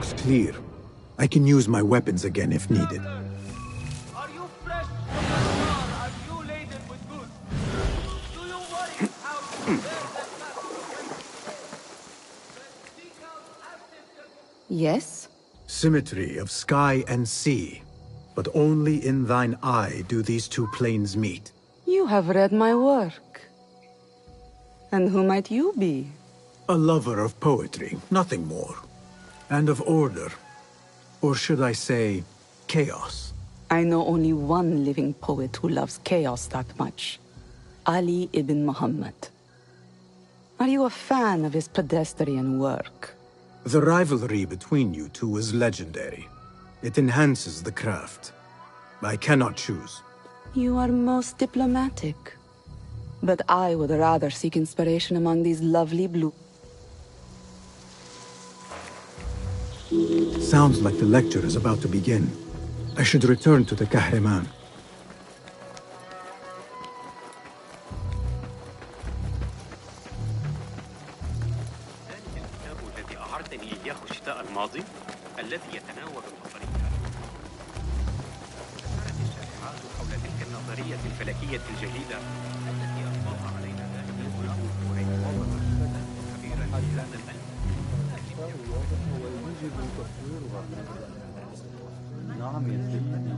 looks clear. I can use my weapons again if needed. Are you fresh from the war? Are you laden with goods? Do you worry how to bear the Yes? Symmetry of sky and sea. But only in thine eye do these two planes meet. You have read my work. And who might you be? A lover of poetry, nothing more. And of order. Or should I say, chaos. I know only one living poet who loves chaos that much. Ali ibn Muhammad. Are you a fan of his pedestrian work? The rivalry between you two is legendary. It enhances the craft. I cannot choose. You are most diplomatic. But I would rather seek inspiration among these lovely blue... Sounds like the lecture is about to begin. I should return to the Kahraman. الذي يتناول النظريات. أثارت الشائعات حول تلك النظرية الفلكية الجديدة التي أطلق علينا ذلك الغلام خبيرا في هذا العلم. نعم يا سيدي.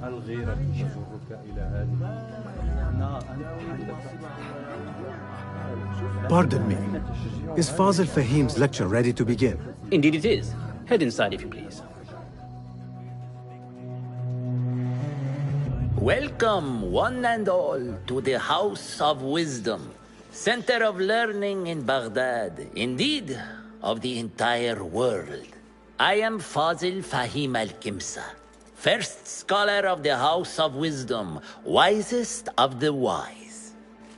الغيرة تجرك إلى هذه. Pardon me. Is Fazil Fahim's lecture ready to begin? Indeed it is. Head inside if you please. Welcome, one and all, to the House of Wisdom, center of learning in Baghdad, indeed, of the entire world. I am Fazil Fahim al-Kimsa, first scholar of the House of Wisdom, wisest of the wise.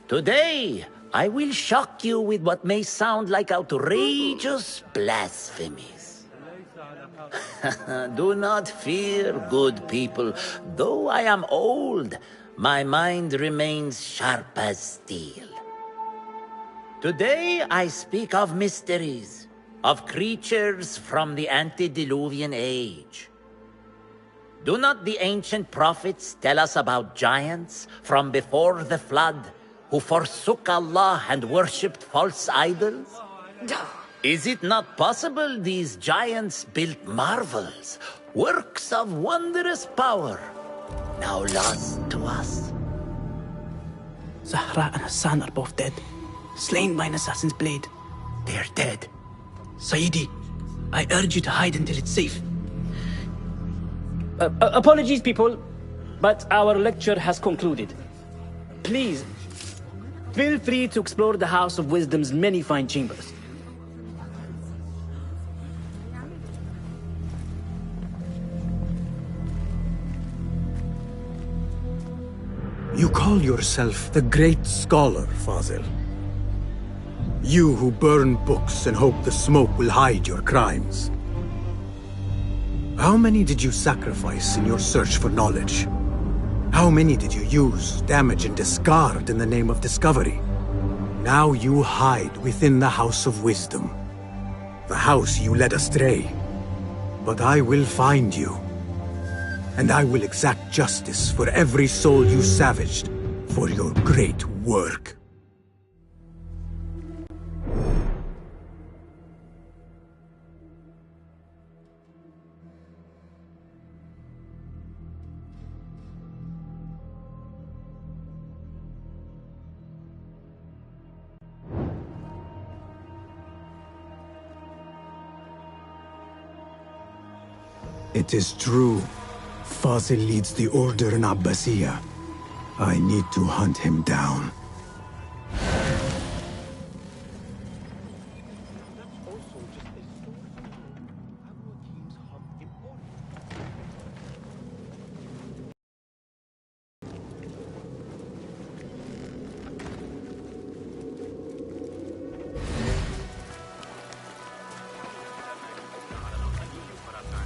Today, I will shock you with what may sound like outrageous blasphemies. Do not fear, good people. Though I am old, my mind remains sharp as steel. Today I speak of mysteries, of creatures from the antediluvian age. Do not the ancient prophets tell us about giants from before the flood, who forsook Allah and worshipped false idols? Is it not possible these giants built marvels, works of wondrous power, now lost to us? Zahra and Hassan are both dead, slain by an assassin's blade. They're dead. Sayyidi, I urge you to hide until it's safe. Apologies, people, but our lecture has concluded. Please, feel free to explore the House of Wisdom's many fine chambers. You call yourself the great scholar, Fazil. You who burn books and hope the smoke will hide your crimes. How many did you sacrifice in your search for knowledge? How many did you use, damage, and discard in the name of discovery? Now you hide within the House of Wisdom. The house you led astray. But I will find you. And I will exact justice for every soul you savaged for your great work. It is true. Fazil leads the order in Abbasiyah. I need to hunt him down.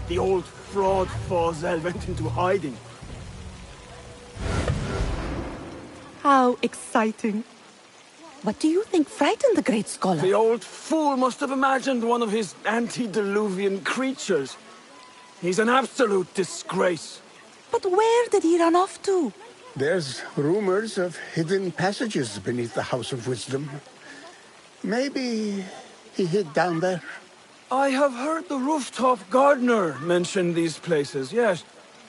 The old fraud Fazil went into hiding. How exciting. What do you think frightened the great scholar? The old fool must have imagined one of his antediluvian creatures. He's an absolute disgrace. But where did he run off to? There's rumors of hidden passages beneath the House of Wisdom. Maybe he hid down there. I have heard the rooftop gardener mention these places, yes.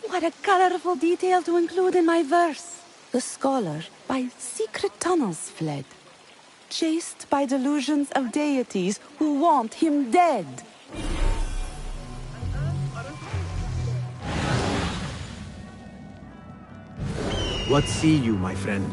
What a colorful detail to include in my verse. The scholar by secret tunnels fled, chased by delusions of deities who want him dead. What see you, my friend?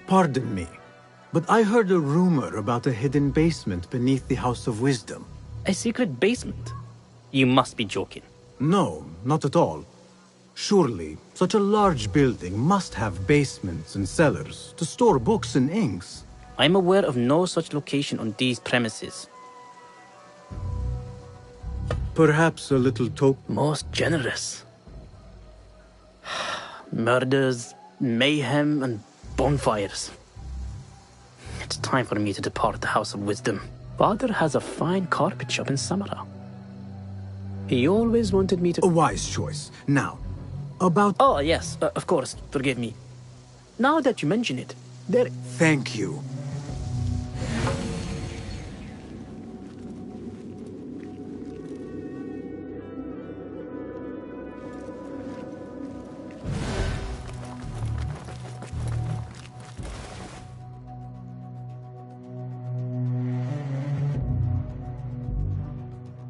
Pardon me, but I heard a rumor about a hidden basement beneath the House of Wisdom. A secret basement? You must be joking. No, not at all. Surely, such a large building must have basements and cellars to store books and inks. I'm aware of no such location on these premises. Perhaps a little Most generous. Murders, mayhem, and bonfires. It's time for me to depart the House of Wisdom. Father has a fine carpet shop in Samara. He always wanted me to... A wise choice. Now, about... Oh, yes, of course, forgive me. Now that you mention it, there... Thank you.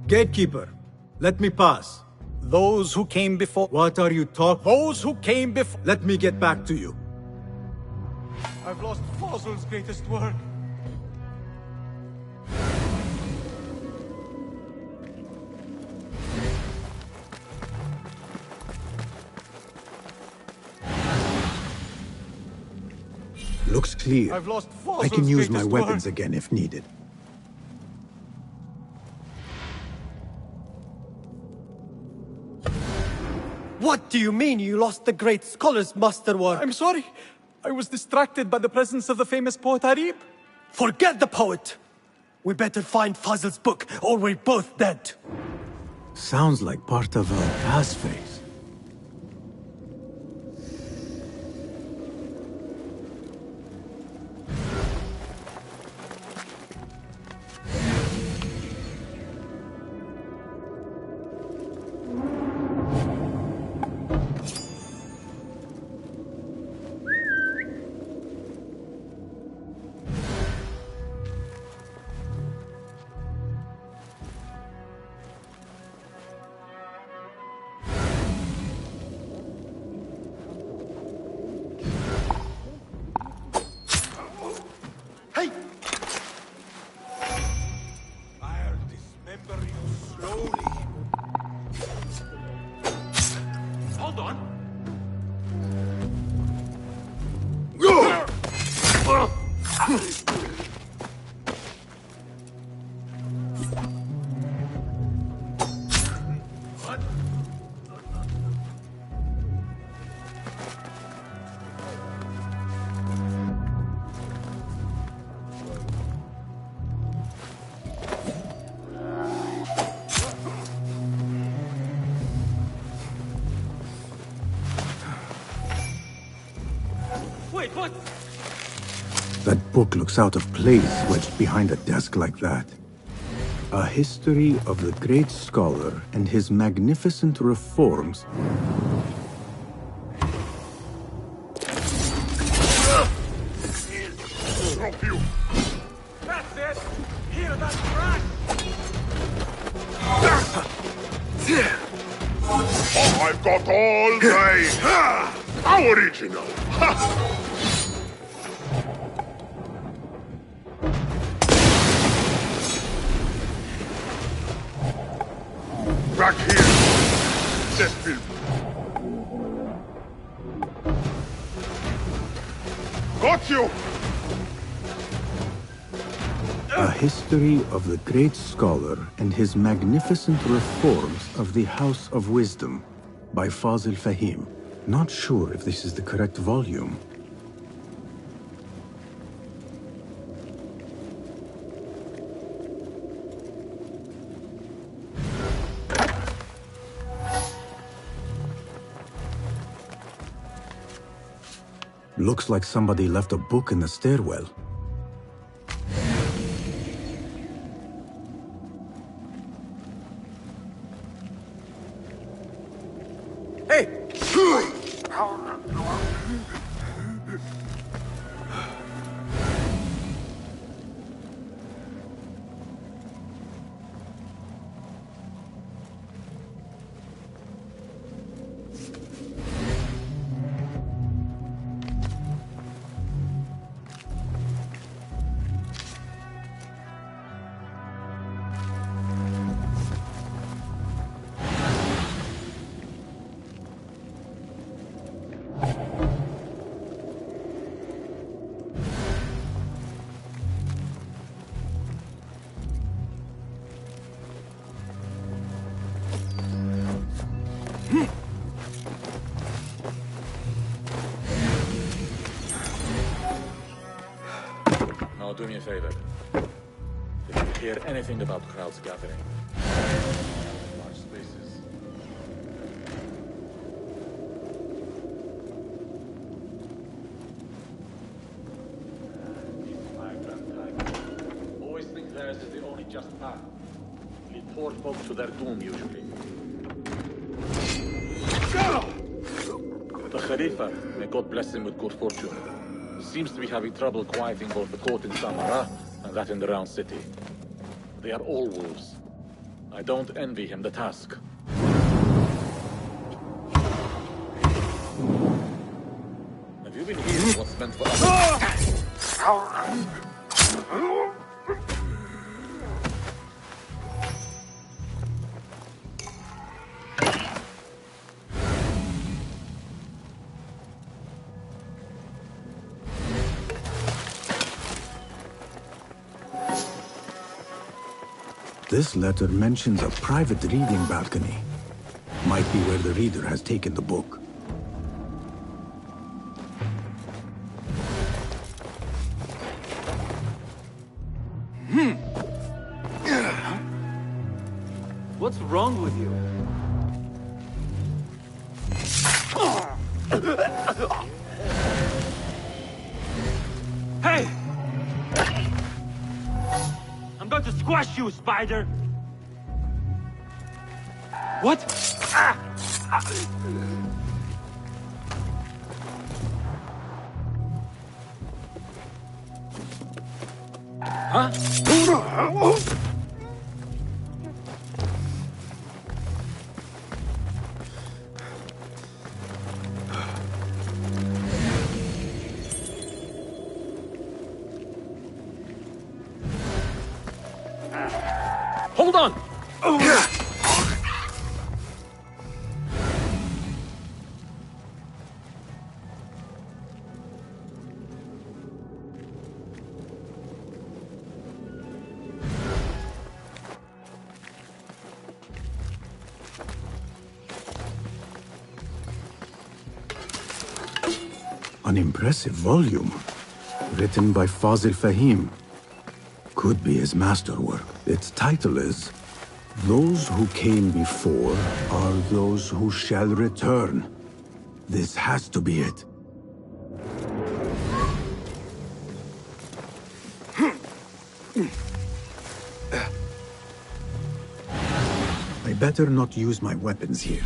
Gatekeeper, let me pass. Those who came before... What are you talking? Those who came before... Let me get back to you. I've lost Fazl's greatest work. Looks clear. I've lost Fazl's I can use my greatest weapons work. again if needed. What do you mean you lost the great scholar's masterwork? I'm sorry. I was distracted by the presence of the famous poet Harib. Forget the poet! We better find Fazl's book, or we're both dead. Sounds like part of a passphrase. Wait, what? That book looks out of place wedged behind a desk like that. A history of the great scholar and his magnificent reforms. That's it! Hear that crash! I've got all day! How original! Back here! Desfield! Got you! A history of the great scholar and his magnificent reforms of the House of Wisdom by Fazil Fahim. Not sure if this is the correct volume. Looks like somebody left a book in the stairwell. Hey! Now do me a favor. If you hear anything about crowds gathering, large spaces. Always think theirs is the only just path. Lead poor folk to their doom, usually. The Khalifa, may God bless him with good fortune, seems to be having trouble quieting both the court in Samara and that in the round city. They are all wolves. I don't envy him the task. Have you been hearing what's meant for us? This letter mentions a private reading balcony. Might be where the reader has taken the book. What's wrong with you? Hey! I'm going to squash you, spider! What? Huh? Hold on! An impressive volume. Written by Fazil Fahim. Could be his masterwork. Its title is Those Who Came Before Are Those Who Shall Return. This has to be it. I better not use my weapons here.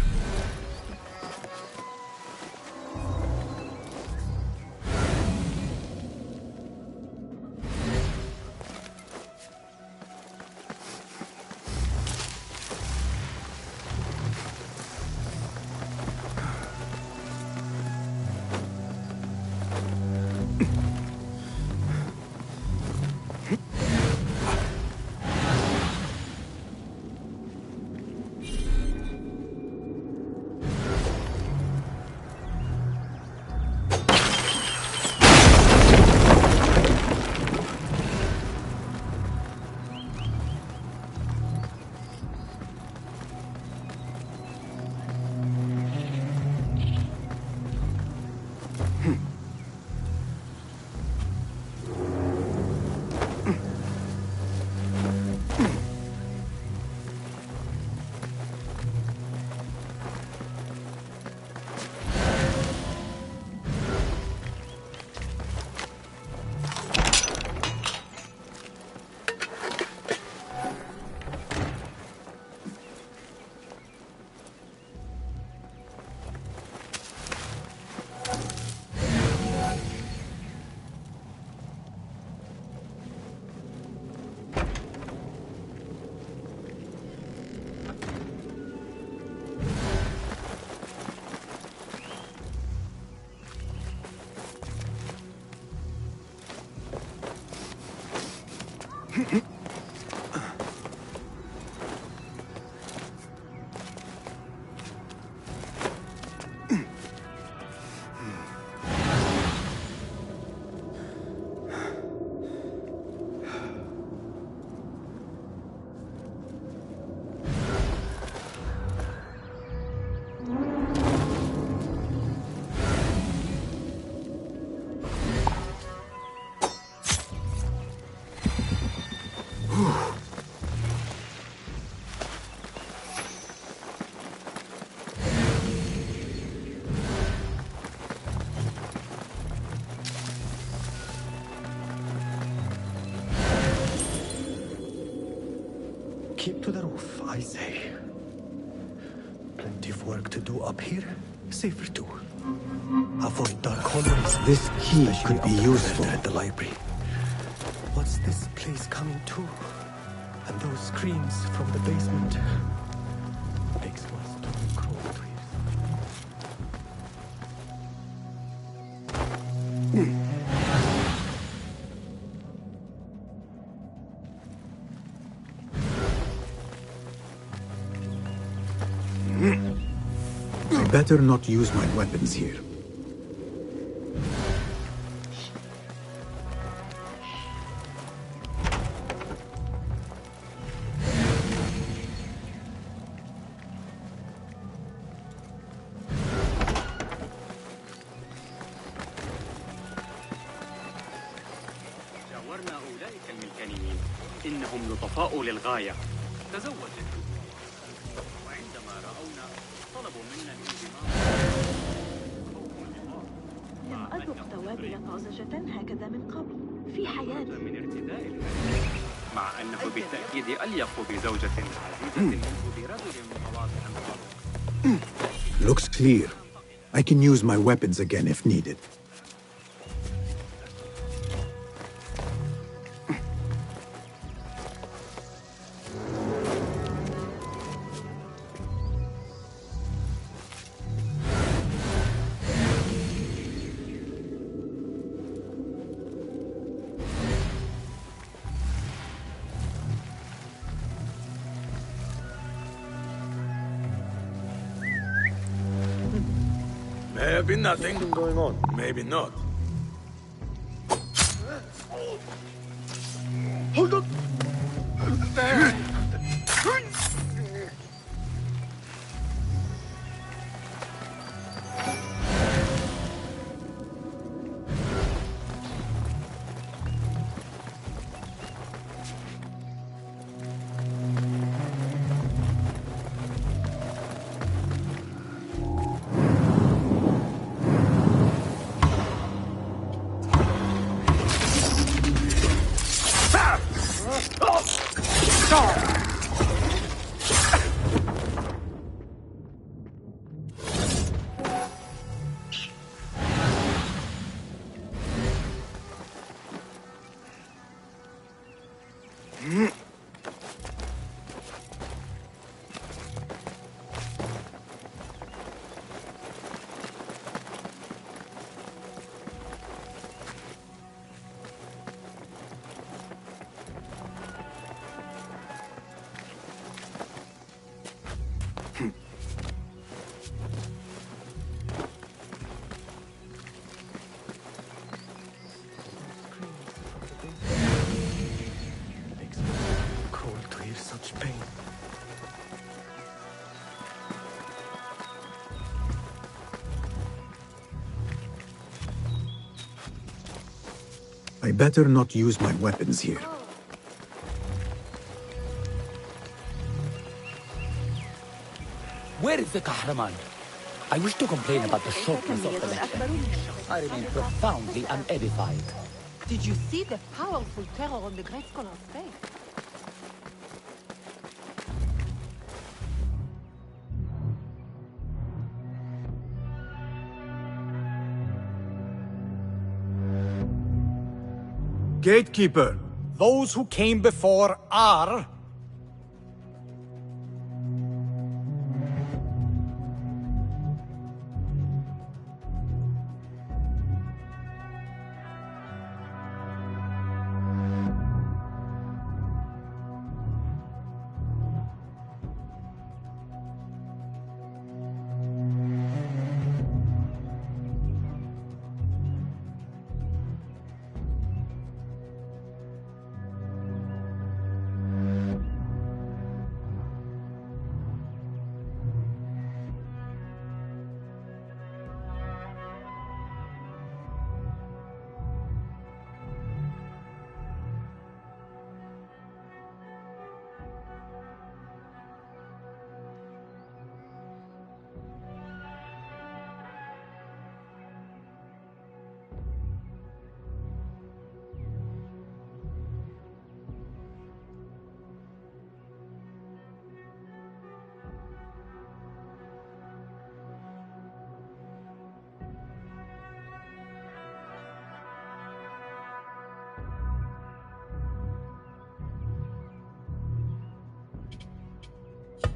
Keep to the roof, I say. Plenty of work to do up here. Safer too. Avoid dark hallways. This key could be useful at the library. What's this place coming to? And those screams from the basement. Makes my stomach crawl to I better not use my weapons here. جاورنا أولئك الملكانيين إنهم لطفاء للغاية. تزوجت وعندما رأونا طلبوا منا الانضمام. لم أذق توابل طازجة هكذا من قبل في حياتي. من ارتداء مع أنه بالتأكيد أليق بزوجة عزيزة منه برجل متواضع صادق. Looks clear. I can use my weapons again if needed. May have been nothing going on. Maybe not. Hold on! There! I better not use my weapons here. Where is the Kahraman? I wish to complain about the shortness of the lecture. I remain profoundly unedified. Did you see the powerful terror on the Great Scholar's face? Gatekeeper! Those who came before are...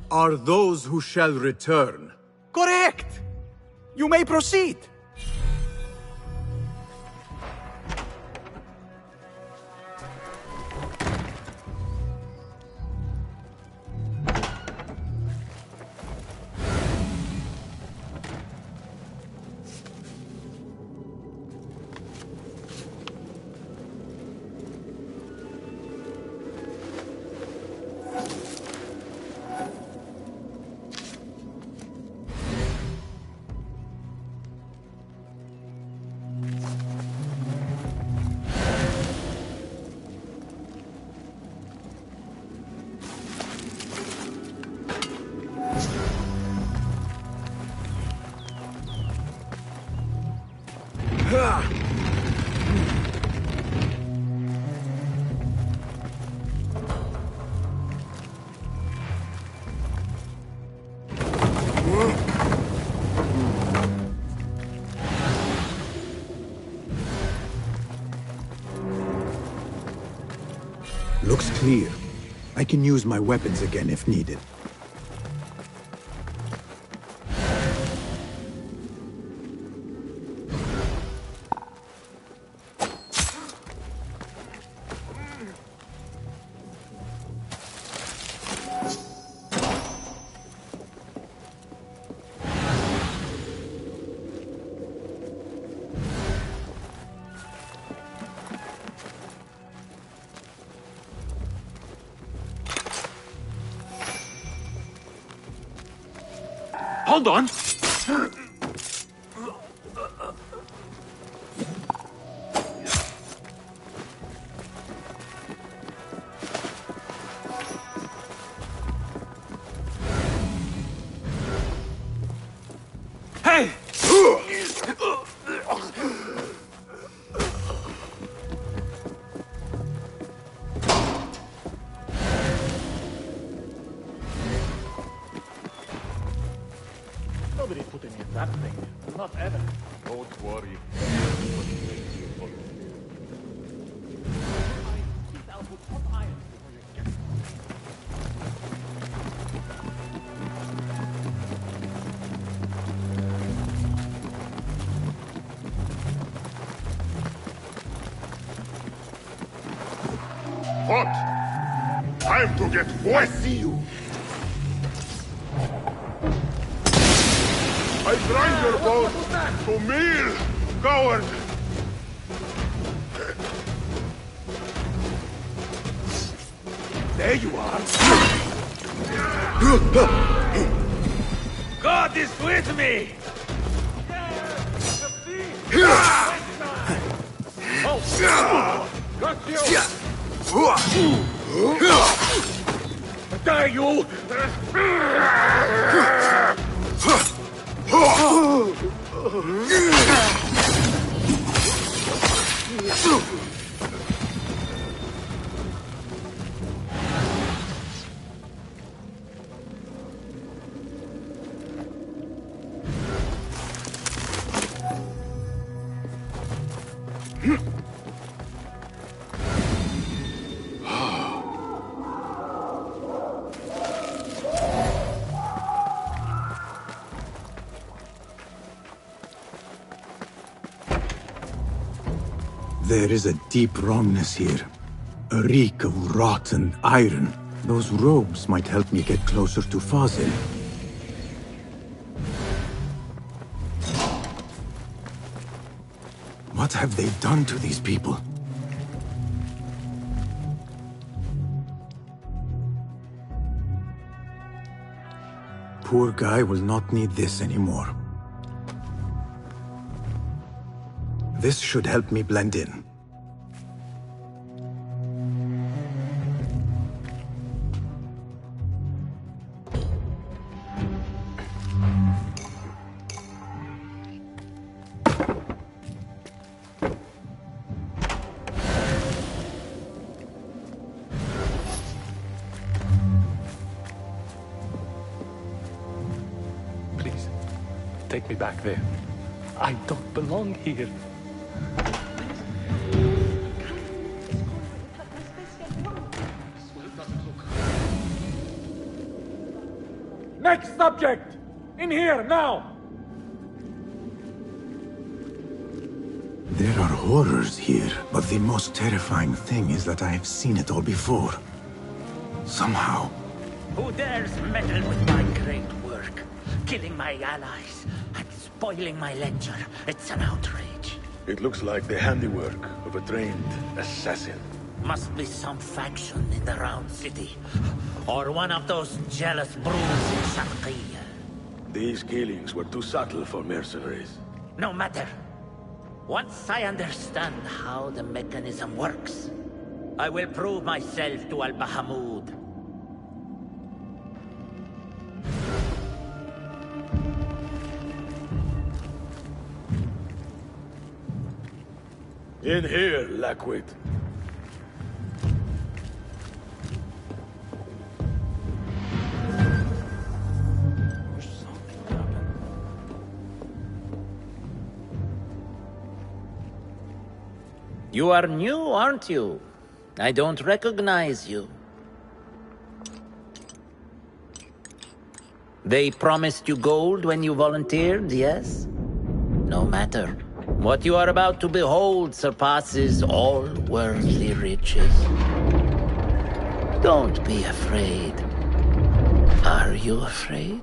Are those who shall return. Correct! You may proceed. Looks clear. I can use my weapons again if needed. Hold on! Hey! Nothing. Not ever. Don't worry. What? Time to get wet. I see you. I grind your bones to meal, coward. There you are. God is with me! Got you! Die, you! There is a deep wrongness here. A reek of rotten iron. Those robes might help me get closer to Fazil. What have they done to these people? Poor guy will not need this anymore. This should help me blend in. Please, take me back there. I don't belong here. Next subject! In here, now! There are horrors here, but the most terrifying thing is that I have seen it all before. Somehow. Who dares meddle with my great work? Killing my allies and spoiling my ledger. It's an outrage. It looks like the handiwork of a trained assassin. Must be some faction in the Round City. Or one of those jealous broods in Sharqiyya. These killings were too subtle for mercenaries. No matter. Once I understand how the mechanism works, I will prove myself to Al-Bahamud. In here, Lackwit. You are new, aren't you? I don't recognize you. They promised you gold when you volunteered, yes? No matter. What you are about to behold surpasses all worldly riches. Don't be afraid. Are you afraid?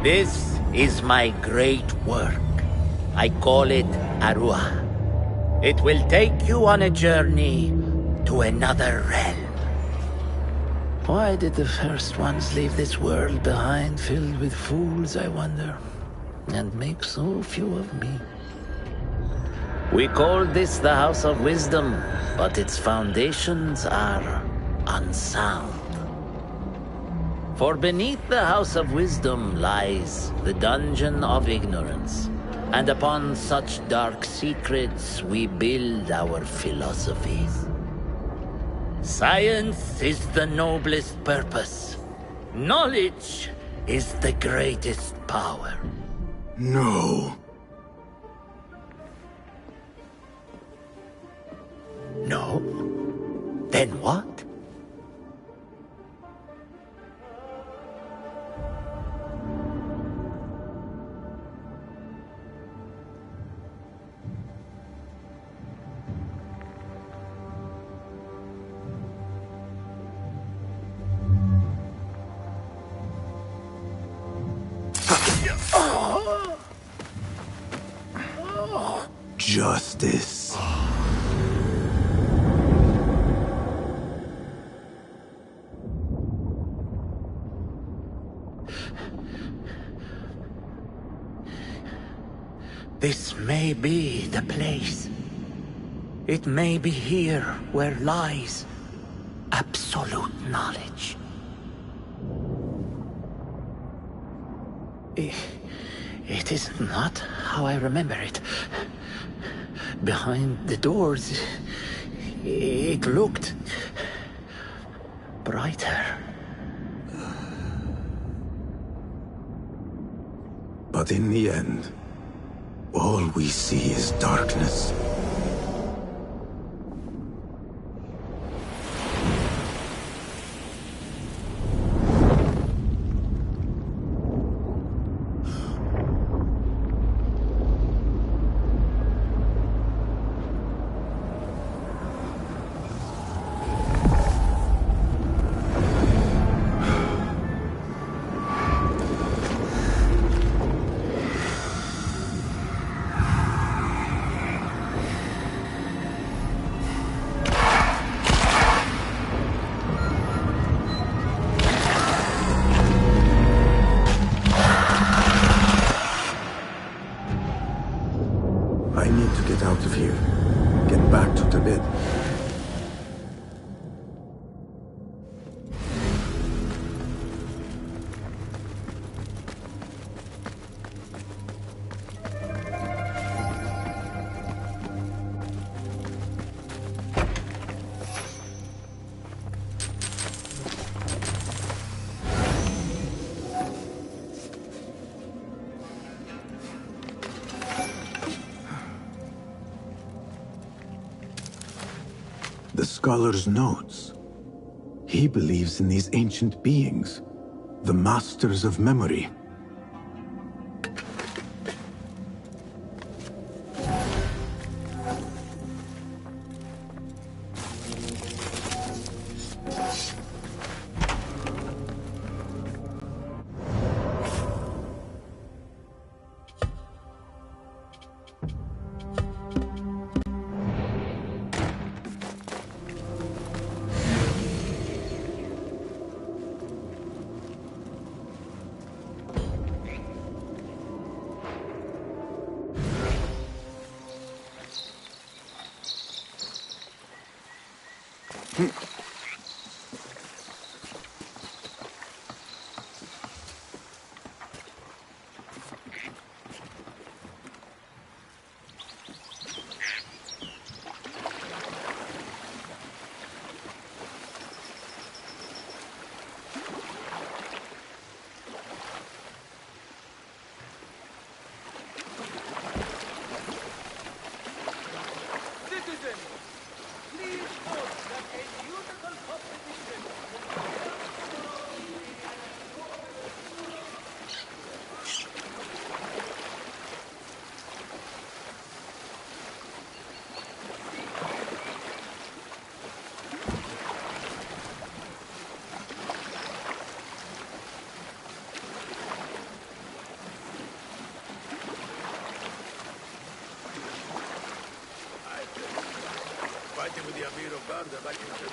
This is my great work. I call it Arua. It will take you on a journey to another realm. Why did the first ones leave this world behind filled with fools, I wonder, and make so few of me? We call this the House of Wisdom, but its foundations are unsound. For beneath the House of Wisdom lies the Dungeon of Ignorance, and upon such dark secrets we build our philosophies. Science is the noblest purpose. Knowledge is the greatest power. No. No? Then what? Justice. This may be the place. It may be here where lies absolute knowledge. It is not how I remember it. Behind the doors, it looked brighter. But in the end, all we see is darkness. I need to get out of here. Get back to Tibet. The scholar's notes. He believes in these ancient beings, the masters of memory. Fighting with the Amir of Garda back in Turkey.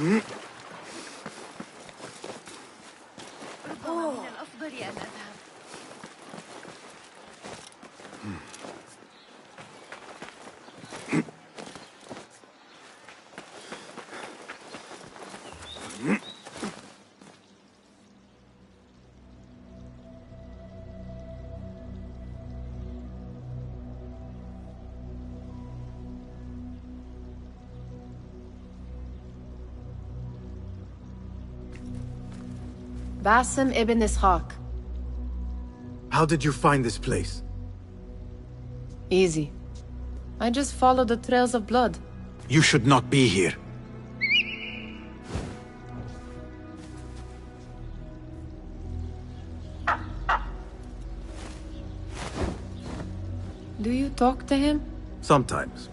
ربما من الأفضل أن أذهب. Basim ibn Ishaq. How did you find this place? Easy. I just followed the trails of blood. You should not be here. Do you talk to him? Sometimes.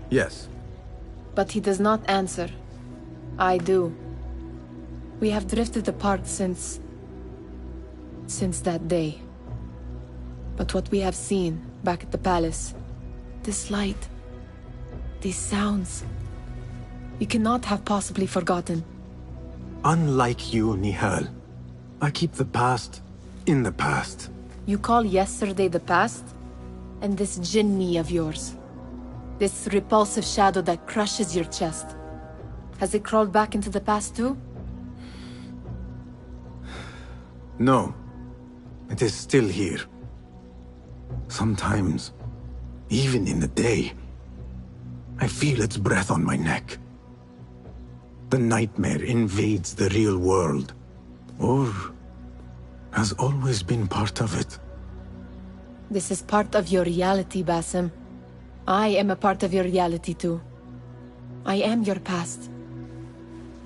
Yes. But he does not answer. I do. We have drifted apart since that day. But what we have seen back at the palace, this light, these sounds, we cannot have possibly forgotten. Unlike you, Nihal, I keep the past in the past. You call yesterday the past? And this Jinni of yours, this repulsive shadow that crushes your chest, has it crawled back into the past too? No. It is still here. Sometimes, even in the day, I feel its breath on my neck. The nightmare invades the real world, or has always been part of it. This is part of your reality, Basim. I am a part of your reality too. I am your past.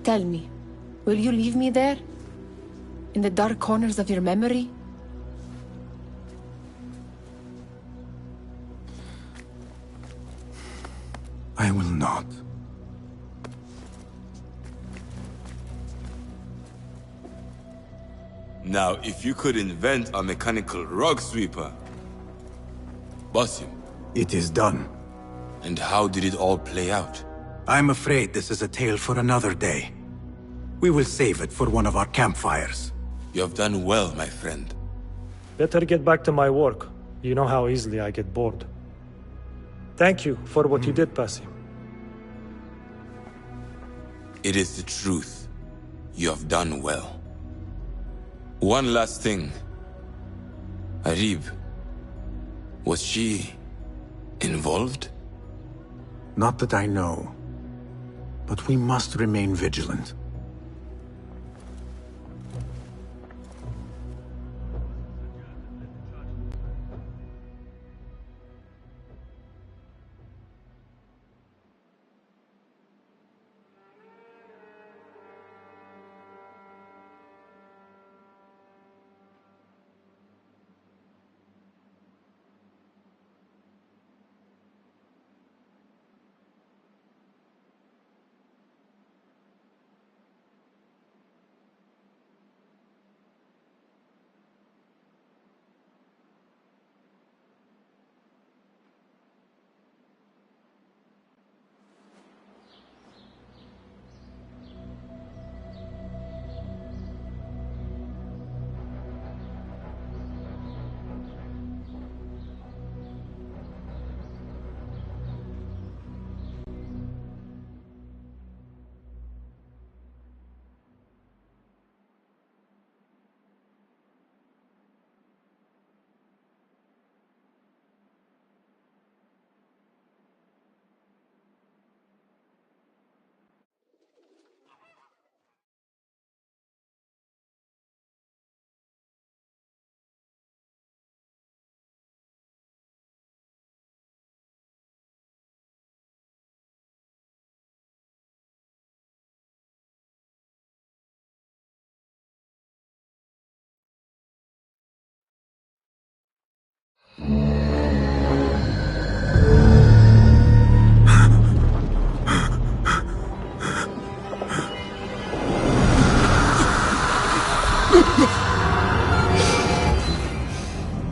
Tell me, will you leave me there? In the dark corners of your memory? I will not. Now, if you could invent a mechanical rug sweeper... Basim. It is done. And how did it all play out? I'm afraid this is a tale for another day. We will save it for one of our campfires. You have done well, my friend. Better get back to my work. You know how easily I get bored. Thank you for what you did, Basim. It is the truth. You have done well. One last thing. Arib, was she involved? Not that I know. But we must remain vigilant.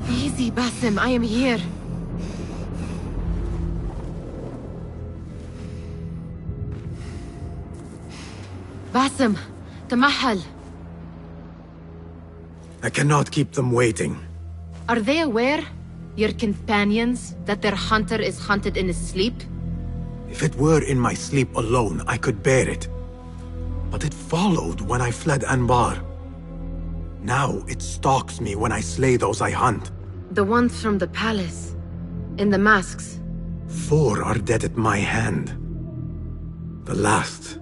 Easy, Basim, I am here. Basim, Tamahal. I cannot keep them waiting. Are they aware, your companions, that their hunter is hunted in his sleep? If it were in my sleep alone, I could bear it. But it followed when I fled Anbar. Now it stalks me when I slay those I hunt. The ones from the palace, in the masks. 4 are dead at my hand. The last,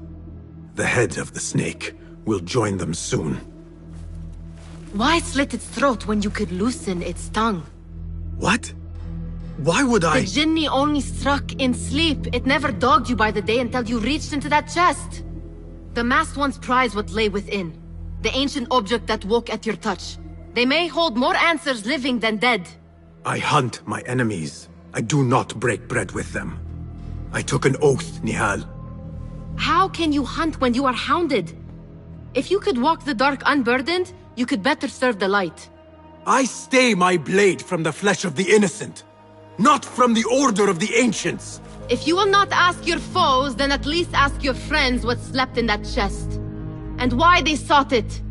the head of the snake, will join them soon. Why slit its throat when you could loosen its tongue? What? Why would I? The Jinni only struck in sleep. It never dogged you by the day until you reached into that chest. The masked ones prize what lay within. The ancient object that woke at your touch. They may hold more answers living than dead. I hunt my enemies. I do not break bread with them. I took an oath, Nihal. How can you hunt when you are hounded? If you could walk the dark unburdened, you could better serve the light. I stay my blade from the flesh of the innocent, not from the order of the ancients. If you will not ask your foes, then at least ask your friends what slept in that chest. And why they sought it.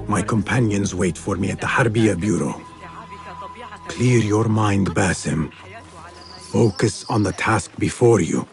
My companions wait for me at the Harbiya Bureau. Clear your mind, Basim. Focus on the task before you.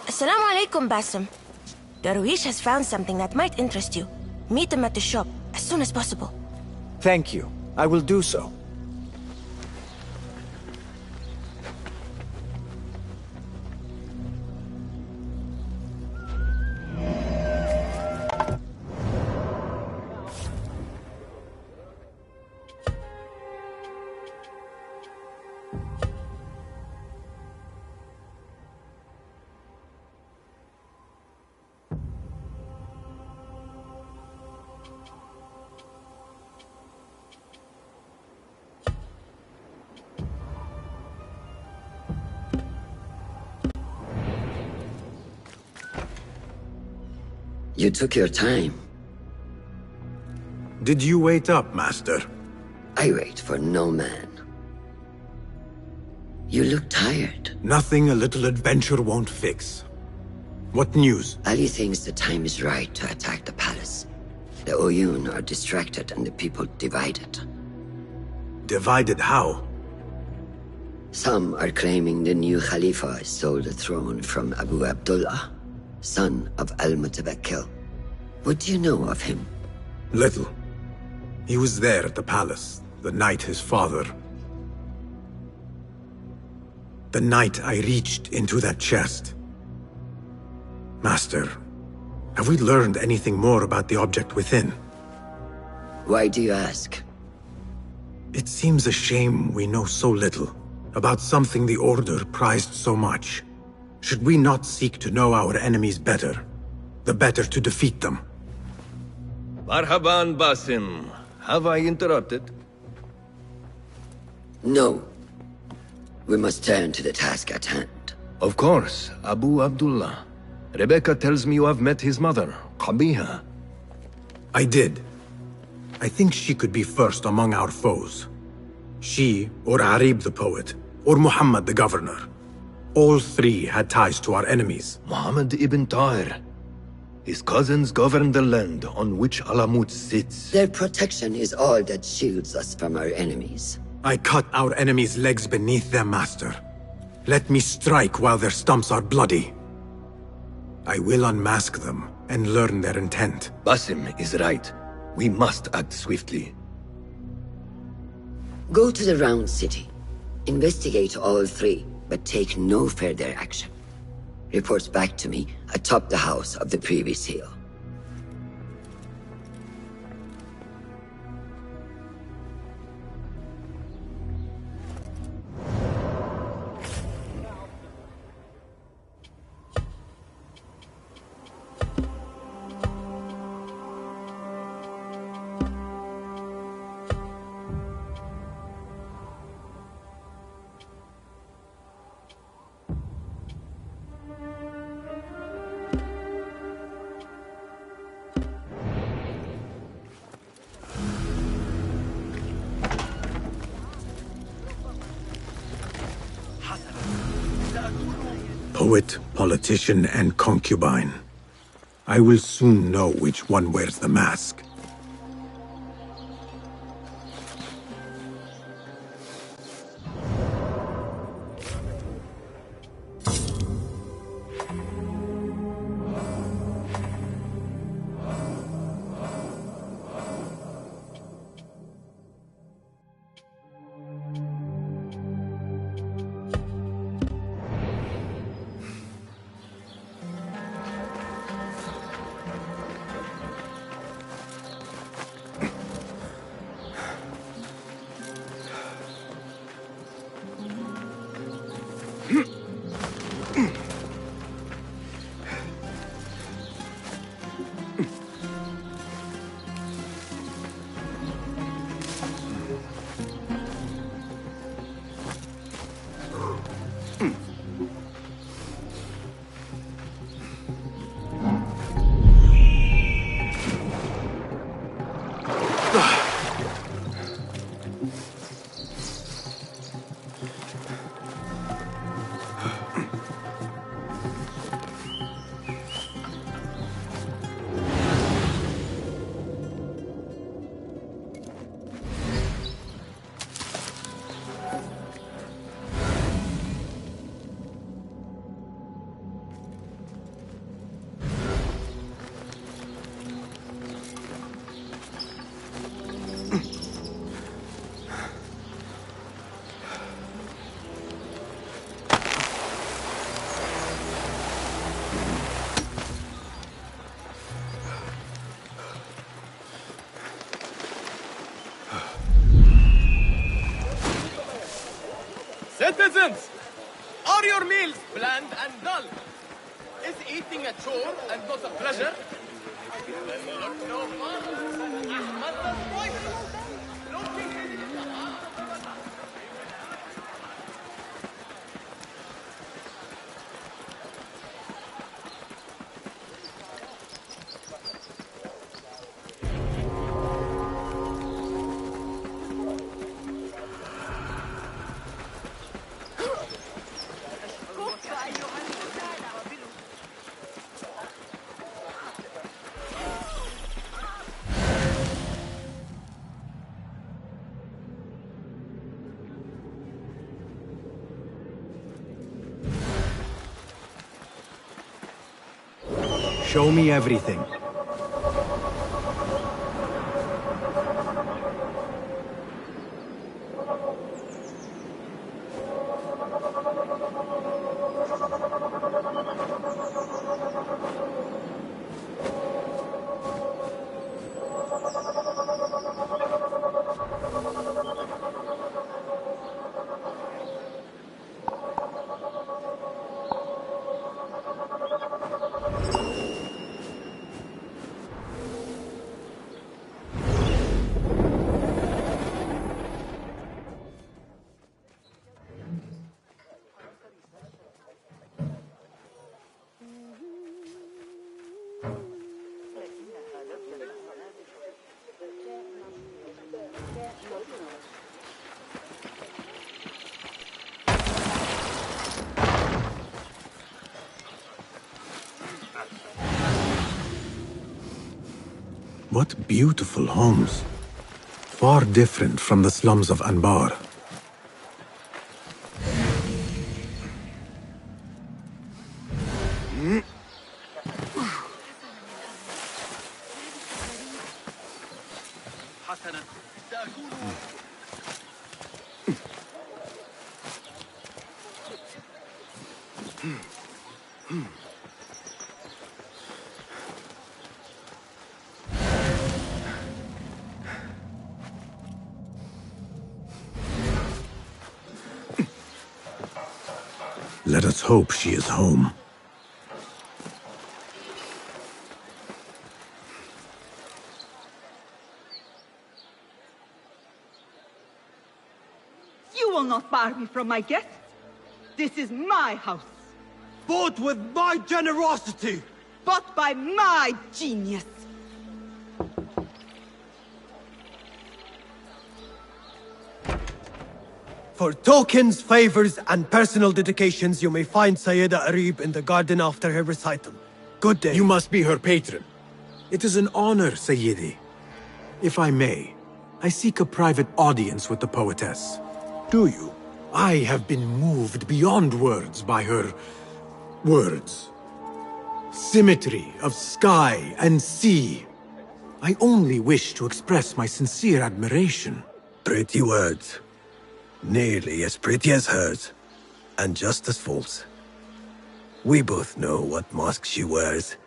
Assalamu alaikum, Basim. Darwish has found something that might interest you. Meet him at the shop as soon as possible. Thank you. I will do so. You took your time. Did you wait up, Master? I wait for no man. You look tired. Nothing a little adventure won't fix. What news? Ali thinks the time is right to attack the palace. The Oyun are distracted and the people divided. Divided how? Some are claiming the new Khalifa stole the throne from Abu Abdullah, son of Al-Mutawakkil. What do you know of him? Little. He was there at the palace, the night his father... The night I reached into that chest. Master, have we learned anything more about the object within? Why do you ask? It seems a shame we know so little about something the Order prized so much. Should we not seek to know our enemies better, the better to defeat them? Marhaban, Basim. Have I interrupted? No. We must turn to the task at hand. Of course, Abu Abdullah. Rebecca tells me you have met his mother, Qabiha. I did. I think she could be first among our foes. She, or Arib the poet, or Muhammad the governor. All three had ties to our enemies. Muhammad ibn Tahir. His cousins govern the land on which Alamut sits. Their protection is all that shields us from our enemies. I cut our enemies' legs beneath them, Master. Let me strike while their stumps are bloody. I will unmask them and learn their intent. Basim is right. We must act swiftly. Go to the Round City. Investigate all three, but take no further action. Reports back to me atop the house of the previous hill. Poet, politician, and concubine. I will soon know which one wears the mask. your meals bland and dull? Is eating a chore and not a pleasure? Then look no further. Ahmad the Spider! Located in the heart of the Bazar. Show me everything. What beautiful homes. Far different from the slums of Anbar. Let us hope she is home. You will not bar me from my guests. This is my house. Bought with my generosity! Bought by my genius. For tokens, favors, and personal dedications, you may find Sayyida Arib in the garden after her recital. Good day. You must be her patron. It is an honor, Sayyidi. If I may, I seek a private audience with the poetess. Do you? I have been moved beyond words by her words. Symmetry of sky and sea. I only wish to express my sincere admiration. Pretty words. Nearly as pretty as hers, and just as false. We both know what mask she wears,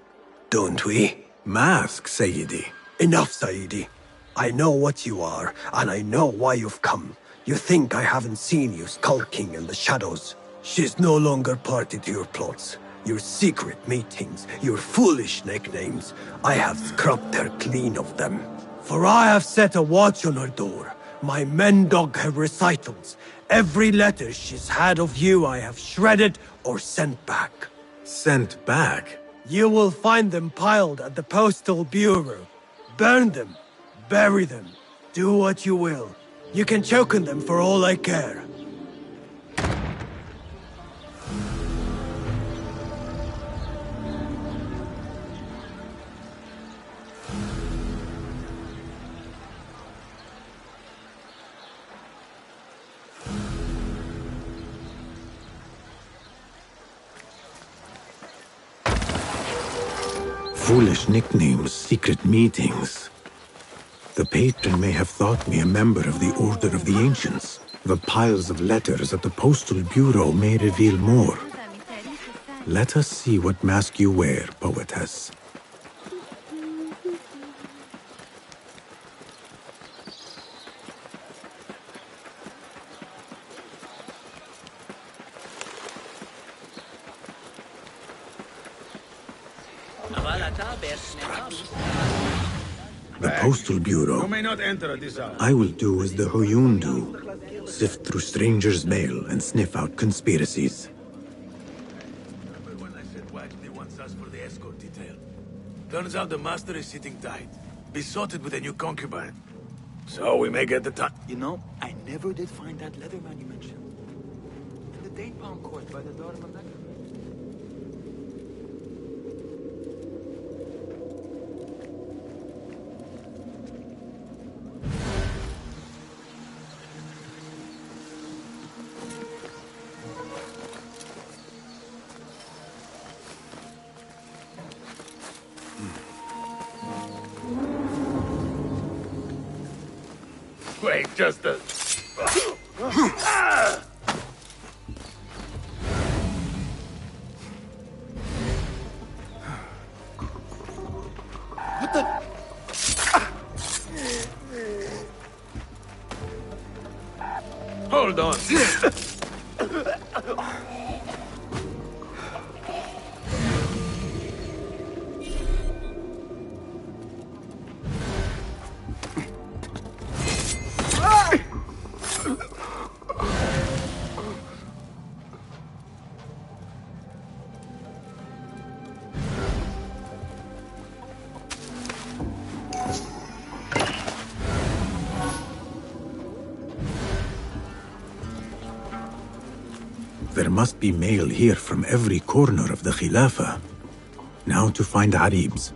don't we? Mask, Sayyidi? Enough, Sayyidi. I know what you are, and I know why you've come. You think I haven't seen you skulking in the shadows. She's no longer party to your plots, your secret meetings, your foolish nicknames. I have scrubbed her clean of them. For I have set a watch on her door. My men dog her recitals. Every letter she's had of you I have shredded or sent back. Sent back? You will find them piled at the Postal Bureau. Burn them. Bury them. Do what you will. You can choke on them for all I care. Foolish nicknames, secret meetings. The patron may have thought me a member of the Order of the Ancients. The piles of letters at the Postal Bureau may reveal more. Let us see what mask you wear, poetess. The Postal Bureau. You may not enter at this hour. I will do as the Huyun do. Sift through strangers' mail and sniff out conspiracies. Remember when I said Wagner wants us for the escort detail? Turns out the master is sitting tight, besotted with a new concubine. So we may get the time. You know, I never did find that leather man you mentioned. In the date palm court by the Dharma Mecca. Wait, just a... What the? Hold on. There must be mail here from every corner of the Khilafah. Now to find Arib's.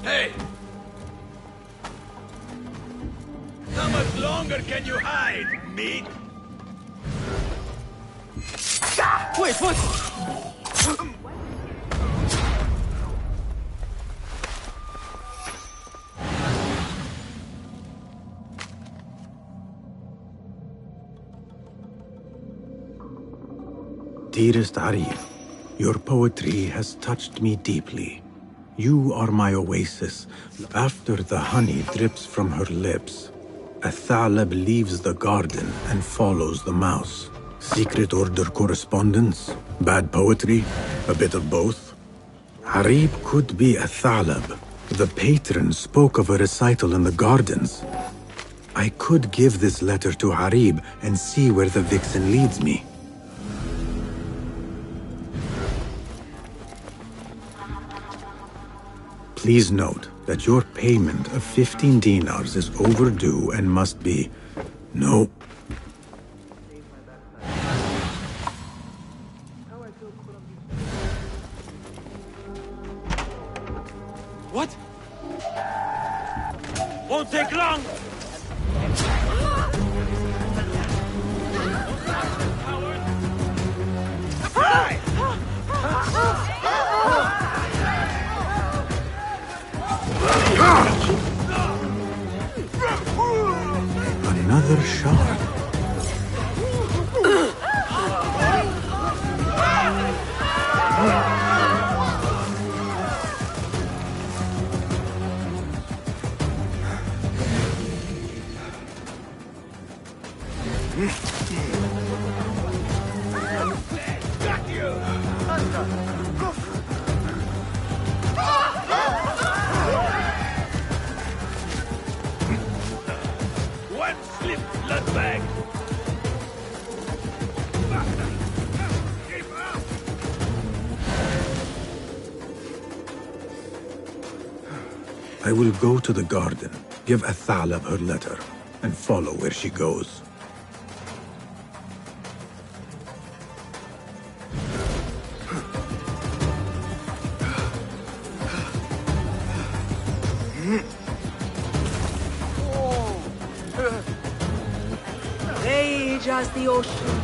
Hey! How much longer can you hide, meat? Wait, what? Dearest Arif, your poetry has touched me deeply. You are my oasis. After the honey drips from her lips, a thalab leaves the garden and follows the mouse. Secret order correspondence? Bad poetry? A bit of both? Harib could be a thalab. The patron spoke of a recital in the gardens. I could give this letter to Harib and see where the vixen leads me. Please note that your payment of 15 dinars is overdue and must be... No. What? Won't take long! Another shard. Got you! One slip, blood bag. I will go to the garden, give Athalab her letter, and follow where she goes. Rage as the ocean,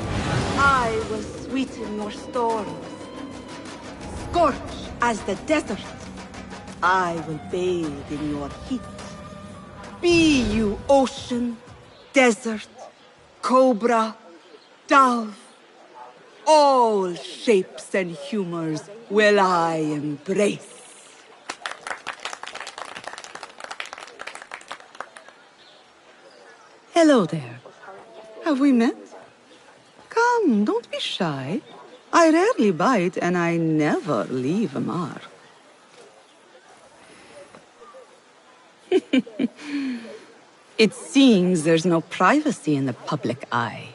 I will sweeten your storms. Scorch as the desert, I will bathe in your heat. Be you ocean, desert, cobra, dove, all shapes and humors will I embrace. Hello there. Have we met? Come, don't be shy. I rarely bite, and I never leave a mark. It seems there's no privacy in the public eye.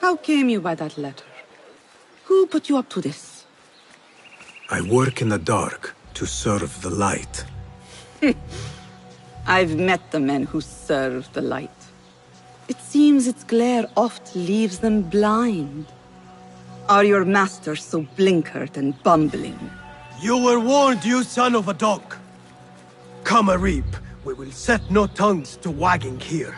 How came you by that letter? Who put you up to this? I work in the dark to serve the light. I've met the men who serve the light. It seems its glare oft leaves them blind. Are your masters so blinkered and bumbling? You were warned, you son of a dog. Come, Arib. We will set no tongues to wagging here.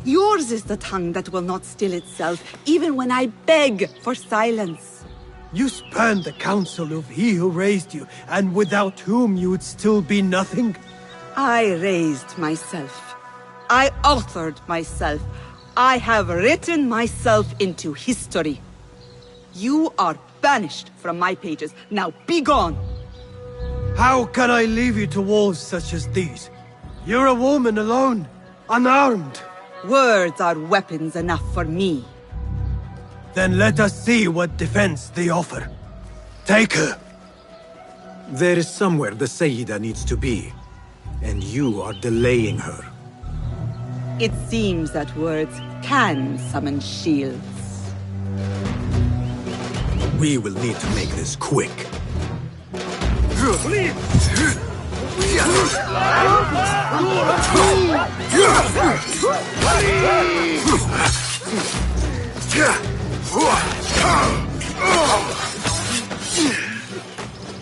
Yours is the tongue that will not still itself, even when I beg for silence. You spurned the counsel of he who raised you, and without whom you would still be nothing. I raised myself. I authored myself. I have written myself into history. You are banished from my pages. Now be gone! How can I leave you to wolves such as these? You're a woman alone, unarmed. Words are weapons enough for me. Then let us see what defense they offer. Take her. There is somewhere the Sayyida needs to be, and you are delaying her. It seems that words can summon shields. We will need to make this quick.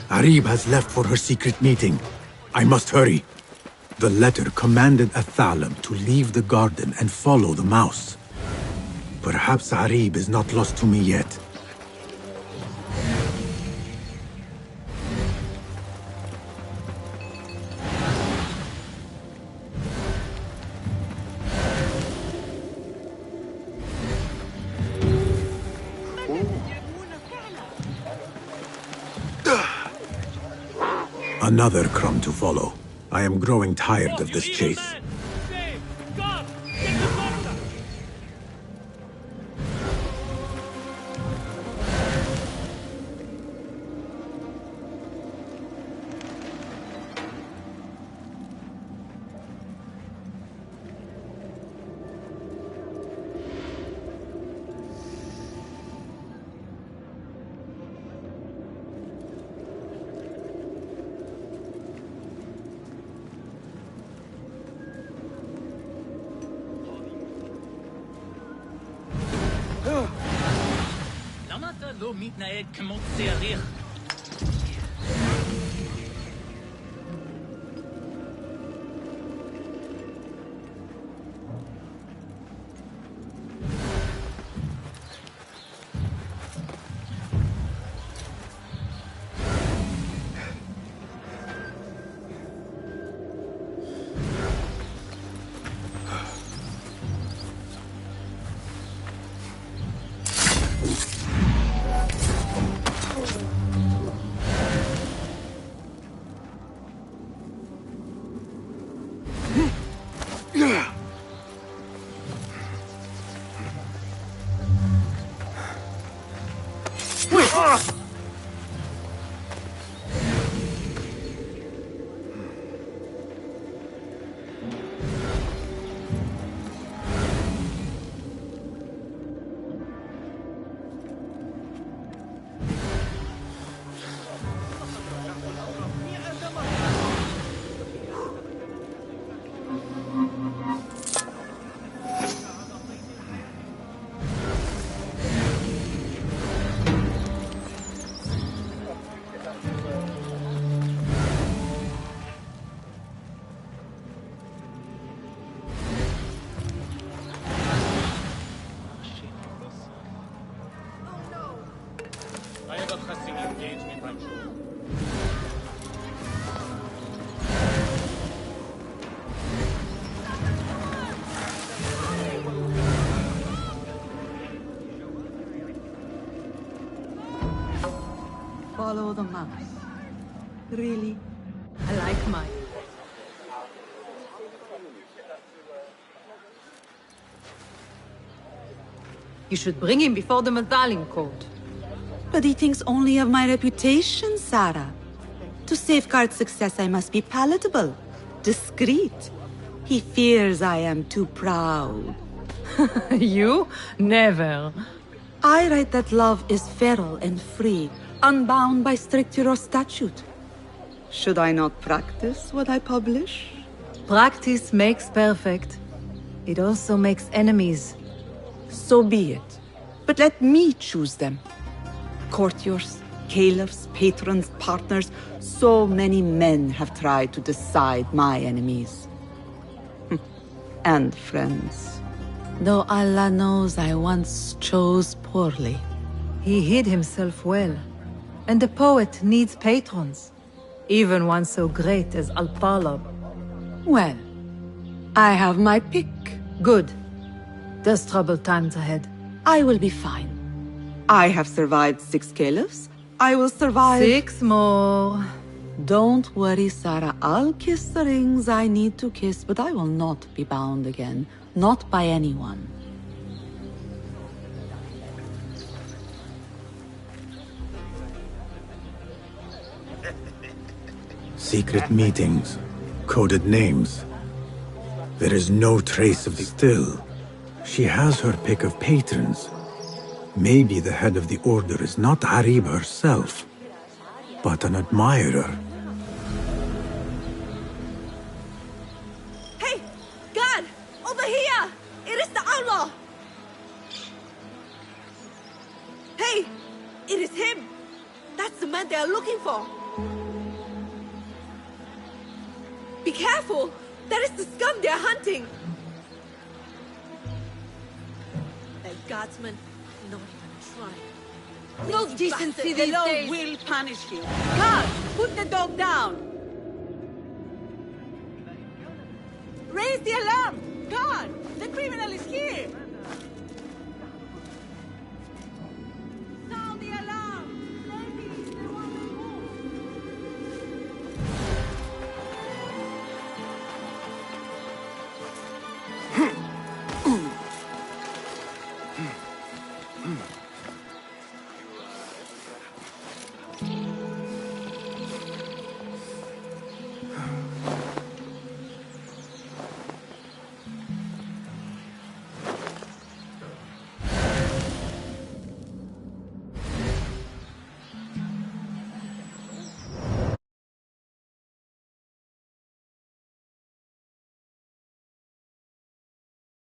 Arib has left for her secret meeting. I must hurry. The letter commanded Athalam to leave the garden and follow the mouse. Perhaps Arib is not lost to me yet. Another crumb to follow. I am growing tired of this chase. לא מתנהג כמו צריך. Follow the mouse. Really? I like mine. You should bring him before the Medallion Court. But he thinks only of my reputation, Sarah. To safeguard success, I must be palatable, discreet. He fears I am too proud. You? Never. I write that love is feral and free, unbound by stricture or statute. Should I not practice what I publish? Practice makes perfect. It also makes enemies. So be it. But let me choose them. Courtiers, caliphs, patrons, partners. So many men have tried to decide my enemies. And friends. Though Allah knows I once chose poorly. He hid himself well. And the poet needs patrons. Even one so great as Al-Talab. Well, I have my pick. Good. There's troubled times ahead. I will be fine. I have survived 6 caliphs. I will survive 6 more. Don't worry, Sarah. I'll kiss the rings I need to kiss, but I will not be bound again. Not by anyone. Secret meetings, coded names. There is no trace of the still. She has her pick of patrons. Maybe the head of the order is not Harib herself, but an admirer. Hey! God! Over here! It is the outlaw! Hey! It is him! That's the man they are looking for! Be careful! That is the scum they are hunting! That guardsman, not even trying. No decency these days. Will punish you. God, put the dog down! Raise the alarm! God, the criminal is here! Sound the alarm! Ladies, they want to move!